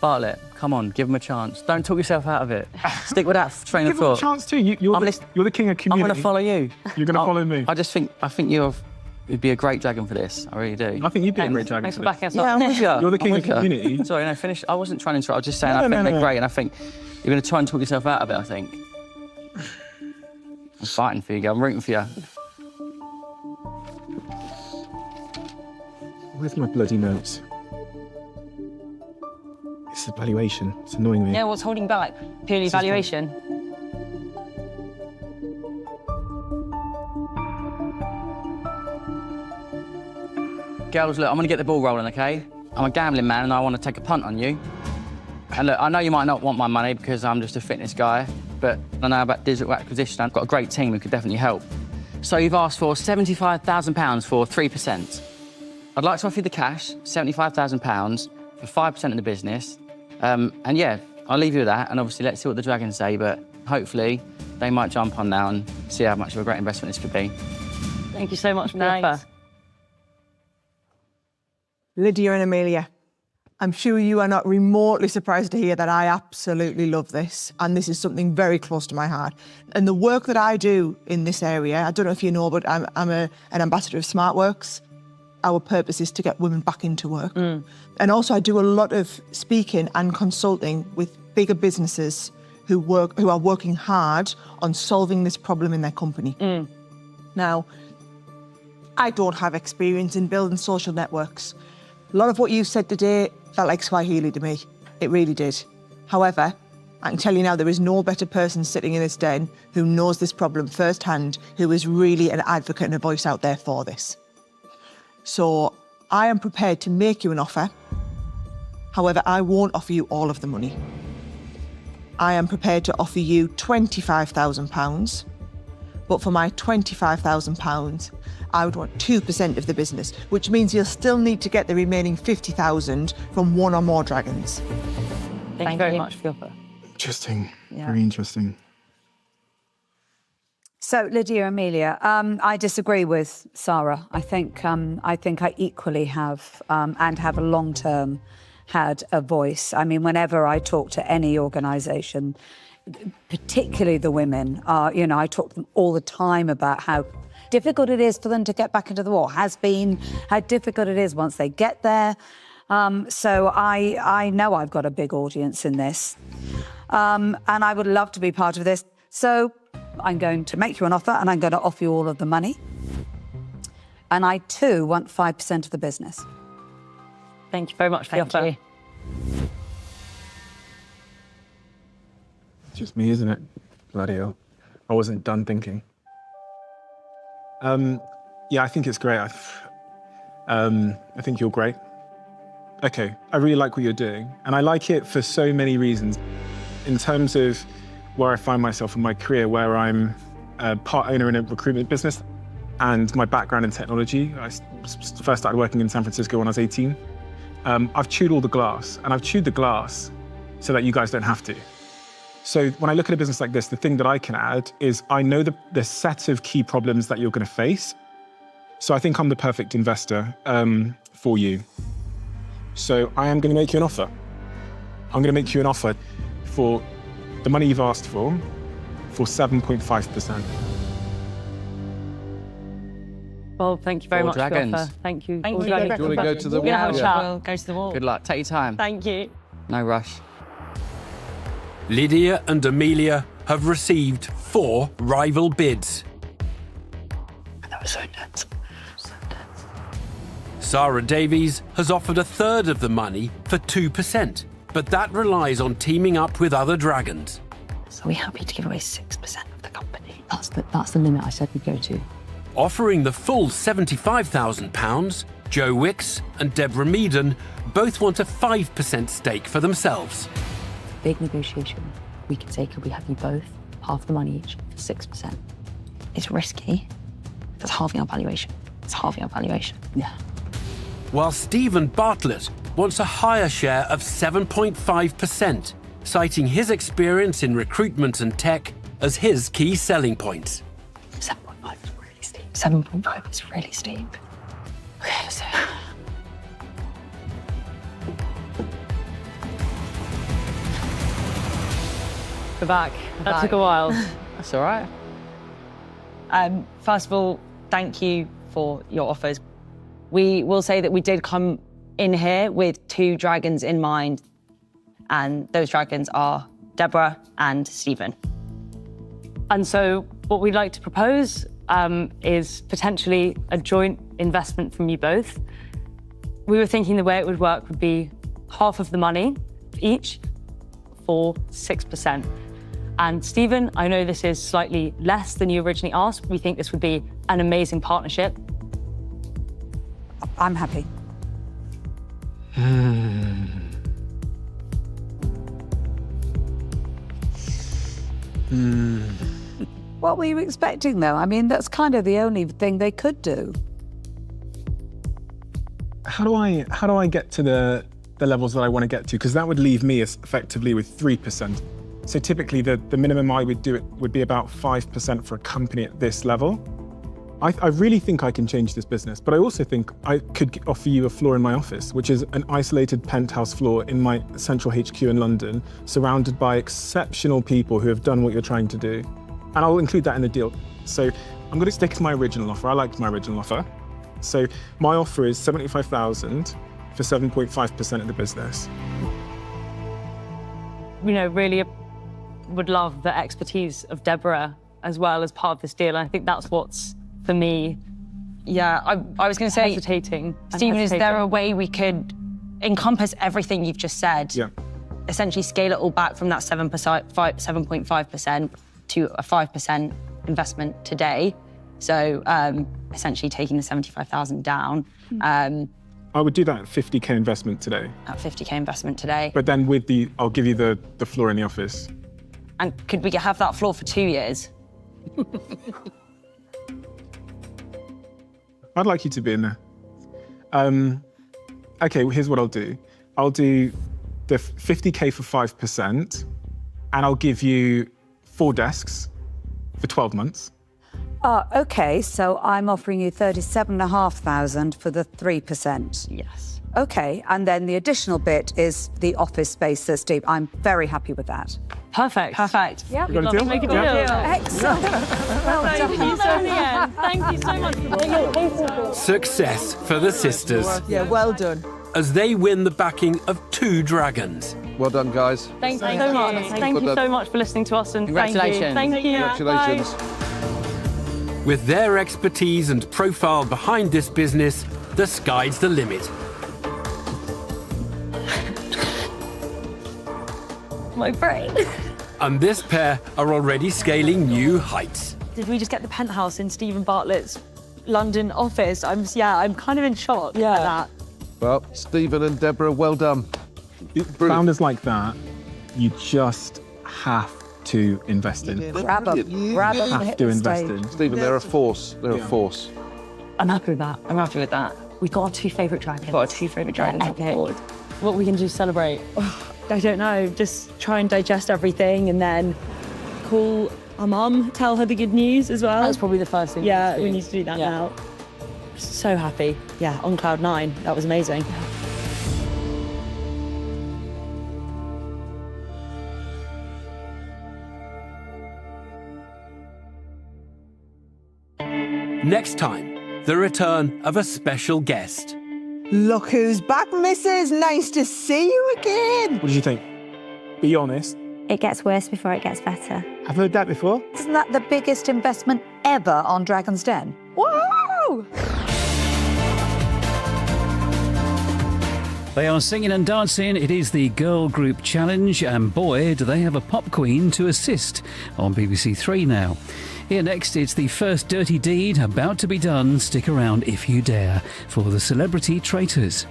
Bartlett, come on, give him a chance. Don't talk yourself out of it. Stick with that train of thought. Give him a chance too. You're the king of community. I'm going to follow you. You're going to follow me. I think you'd be a great dragon for this. I really do. I think you'd be a great dragon Thanks for for this. backing us Yeah, up. I'm with you. You're the king I'm of with you. community. Sorry, no, finish. I wasn't trying to interrupt. I was just saying I think they're great, and I think you're going to try and talk yourself out of it, I think. I'm fighting for you, girl. I'm rooting for you. Where's my bloody notes? It's the valuation. It's annoying me. Yeah, what's holding back? Purely valuation. Girls, look, I'm going to get the ball rolling, okay? I'm a gambling man, and I want to take a punt on you. And look, I know you might not want my money because I'm just a fitness guy, but I know about digital acquisition. I've got a great team who could definitely help. So you've asked for £75,000 for 3%. I'd like to offer you the cash, £75,000 for 5% of the business. And yeah, I'll leave you with that. And obviously, let's see what the Dragons say, but hopefully they might jump on now and see how much of a great investment this could be. Thank you so much for the offer. Lydia and Amelia, I'm sure you are not remotely surprised to hear that I absolutely love this, and this is something very close to my heart. And the work that I do in this area, I don't know if you know, but I'm an ambassador of SmartWorks. Our purpose is to get women back into work. And also I do a lot of speaking and consulting with bigger businesses who are working hard on solving this problem in their company. Now, I don't have experience in building social networks. A lot of what you said today felt like Swahili to me. It really did. However, I can tell you now there is no better person sitting in this den who knows this problem firsthand, who is really an advocate and a voice out there for this. So I am prepared to make you an offer. However, I won't offer you all of the money. I am prepared to offer you £25,000, but for my £25,000, I would want 2% of the business, which means you'll still need to get the remaining 50,000 from one or more dragons. Thank you very much for your offer. Interesting. Yeah. Very interesting. So, Lydia, Amelia, I disagree with Sarah. I think I equally have and have a long-term had a voice. I mean, whenever I talk to any organisation, particularly the women, I talk to them all the time about how difficult it is for them to get back into the war, has been, how difficult it is once they get there. So I know I've got a big audience in this, and I would love to be part of this. So I'm going to make you an offer, and I'm going to offer you all of the money. And I, too, want 5% of the business. Thank you very much for the offer. It's just me, isn't it? Bloody hell. I wasn't done thinking. Yeah, I think it's great. I think you're great. Okay, I really like what you're doing. And I like it for so many reasons. In terms of where I find myself in my career, where I'm a part owner in a recruitment business, and my background in technology. I first started working in San Francisco when I was 18. I've chewed all the glass, and I've chewed the glass so that you guys don't have to. So when I look at a business like this, the thing that I can add is I know the set of key problems that you're going to face. So I think I'm the perfect investor for you. So I am going to make you an offer. I'm going to make you an offer for the money you've asked for 7.5%. Well, thank you very All much dragons. for the offer. Thank you. Thank All you. dragons. Do you want to go to the We're going to have a wall? chat. We'll go to the wall. Good luck. Take your time. Thank you. No rush. Lydia and Amelia have received 4 rival bids. That was so intense. Sarah Davies has offered a third of the money for 2%, but that relies on teaming up with other dragons. So we're happy to give away 6% of the company. That's the limit I said we'd go to. Offering the full £75,000, Joe Wicks and Deborah Meaden both want a 5% stake for themselves. Big negotiation. We could say, could we have you both half the money each for 6%? It's risky. That's halving our valuation. It's halving our valuation. Yeah. While Stephen Bartlett wants a higher share of 7.5%, citing his experience in recruitment and tech as his key selling points. 7.5 is really steep. 7.5 is really steep. Okay, so... We're back. That took a while. That's all right. First of all, thank you for your offers. We will say that we did come in here with 2 dragons in mind, and those dragons are Deborah and Stephen. And so what we'd like to propose is potentially a joint investment from you both. We were thinking the way it would work would be half of the money each for 6%. And Stephen, I know this is slightly less than you originally asked. We think this would be an amazing partnership. I'm happy. What were you expecting, though? I mean, that's kind of the only thing they could do. How do I get to the levels that I want to get to? Because that would leave me effectively with 3%. So typically the minimum I would do it would be about 5% for a company at this level. I really think I can change this business, but I also think I could offer you a floor in my office, which is an isolated penthouse floor in my central HQ in London, surrounded by exceptional people who have done what you're trying to do. And I'll include that in the deal. So I'm going to stick to my original offer. I liked my original offer. So my offer is 75,000 for 7.5% of the business. You know, really would love the expertise of Deborah as well as part of this deal. And I think that's what's, for me, yeah, I was going to say, hesitating. Stephen, is there a way we could encompass everything you've just said? Yeah. Essentially scale it all back from that 7.5% to a 5% investment today. So essentially taking the 75,000 down. I would do that at 50K investment today. At 50K investment today. But then with I'll give you the floor in the office. And could we have that floor for 2 years? I'd like you to be in there. Okay, well, here's what I'll do. I'll do the 50K for 5%, and I'll give you 4 desks for 12 months. OK, so I'm offering you 37,500 for the 3%. Yes. OK, and then the additional bit is the office space, Steve. I'm very happy with that. Perfect. Perfect. Yeah, You got a deal? Make a deal. Yeah. Excellent. Well Thank you so much. Thank you so much for being here. Success for the sisters Yeah, well done. as they win the backing of 2 dragons. Well done, guys. Thank you so much. Thank you so much for listening to us and Congratulations. Thank you. Congratulations. With their expertise and profile behind this business, the sky's the limit. My brain. And this pair are already scaling new heights. Did we just get the penthouse in Stephen Bartlett's London office? I'm kind of in shock at that. Well, Stephen and Deborah, well done. Founders like that, you just have to invest in. Grab them. Grab them. Have to invest in. Stephen, they're a force. They're a force. I'm happy with that. I'm happy with that. We've got our 2 favourite dragons. Got our 2 favourite dragons on board. What we can do to celebrate? I don't know. Just try and digest everything and then call our mum, tell her the good news as well. That's probably the first thing. Yeah, we need to do that now. So happy. Yeah, on cloud 9. That was amazing. Next time, the return of a special guest. Look who's back, missus. Nice to see you again. What did you think? Be honest. It gets worse before it gets better. I've heard that before. Isn't that the biggest investment ever on Dragon's Den? Wow! They are singing and dancing. It is the Girl Group Challenge, and boy, do they have a pop queen to assist on BBC Three now. Here next, it's the first dirty deed about to be done. Stick around if you dare for the Celebrity Traitors.